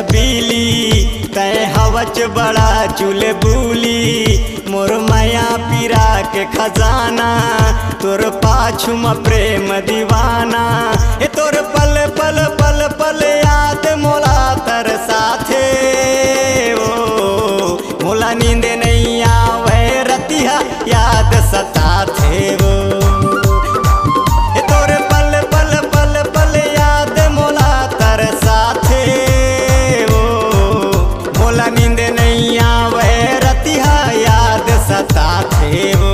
छबीली तय हवच बड़ा चुलबुली मोर माया पीरा के खजाना तोर पाछू म प्रेम दीवाना ए तोर पल पल पल पल याद मोला तर साथे ओ मोला नींद नहीं आवे रतिया याद सताथे वो ए तोर पल पल पल पल याद मोला तर साथे ओ मोला नींद नहीं आवे रतिया याद सताथे वो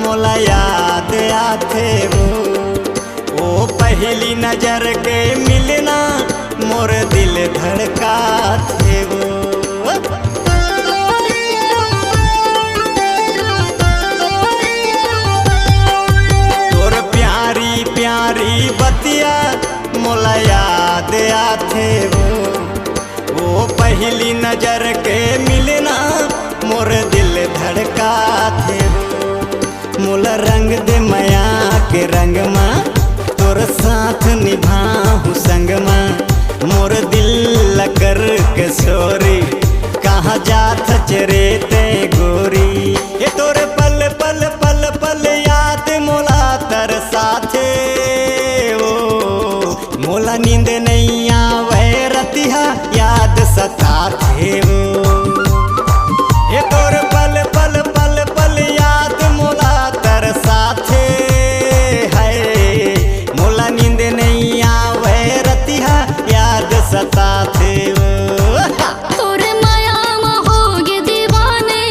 मोला याद आथे वो पहली नजर के मिलना मोर दिल धड़का थे वो तोर प्यारी प्यारी बतिया मोला याद आथे वो पहली नजर के मिलना मोर दिल धड़का थे मोला रंग दे माया के रंग मा तोर साथ निभाहूं संग मा मोर दिल लकर के सोरी कहाँ जात चरे ते गोरी ये तोर पल पल पल पल याद मोला तर साथे ओ मोला नींद नहीं आवे रतिया याद सताथे वो ये तोर पल पल पल पल याद मोला तर साथे है मोला नींद नहीं आवे रतिया याद सताथे तोर माया में होगे दीवाने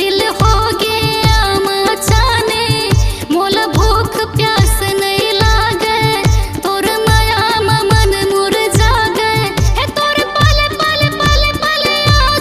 दिल होगे आमाचाने मोला भूख प्यास नहीं लागे तोर माया में मन मुरझा गए है तोर पल पल पल पल याद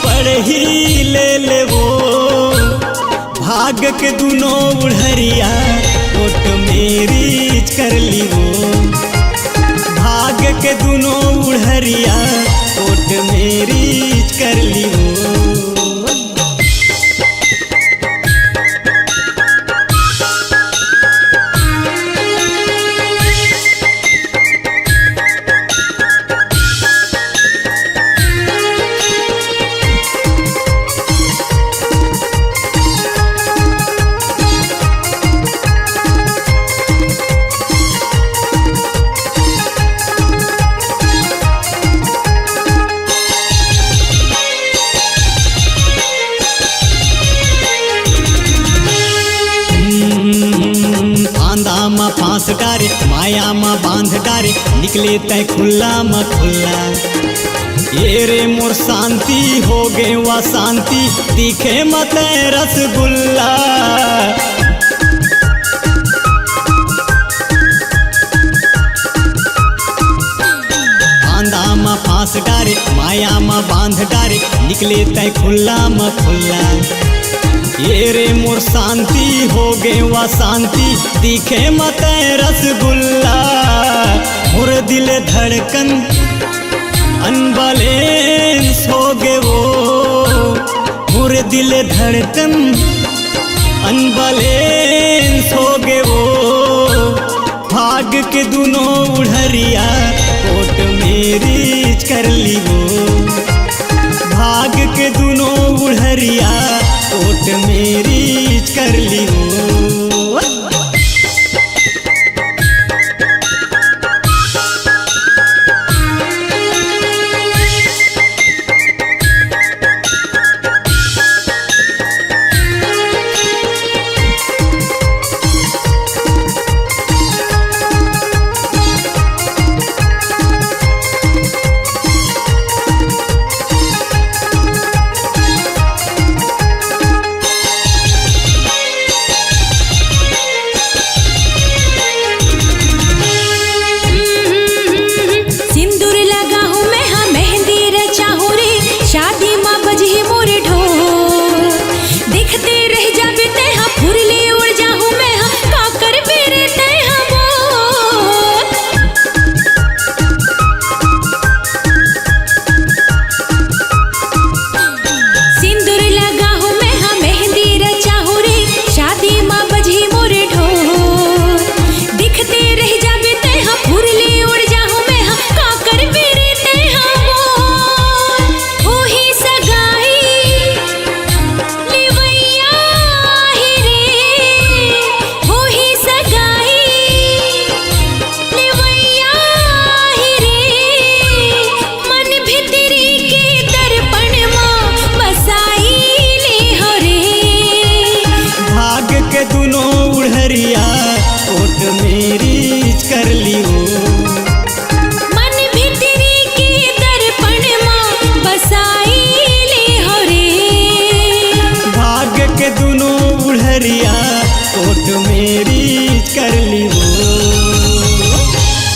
पढ़ ही ले वो भाग के दुनो उड़हरिया कोट मेरी कर ली वो भाग के दुनो उड़हरिया कोट मेरी कर ली वो। आंधा फांस डारे माया मा बांध डारे निकले तय खुला म खुला ये रे मोर शांति हो गे वा शांति दिखे मत रसगुल्ला। आंधा मा फांस डारे माया मा बांध डारे निकले तय खुला म खुला ये रे मोर शांति हो गे वा शांति दिखे मत रसगुल्ला। मोर दिल धड़कन अनबैलेंस हो गे वो मोर दिल धड़कन अनबैलेंस हो गे वो भाग के दुनो उड़हरिया कोट मेरी कर ली वो भाग के दुनो उड़हरिया कोट मेरी कर ली वो।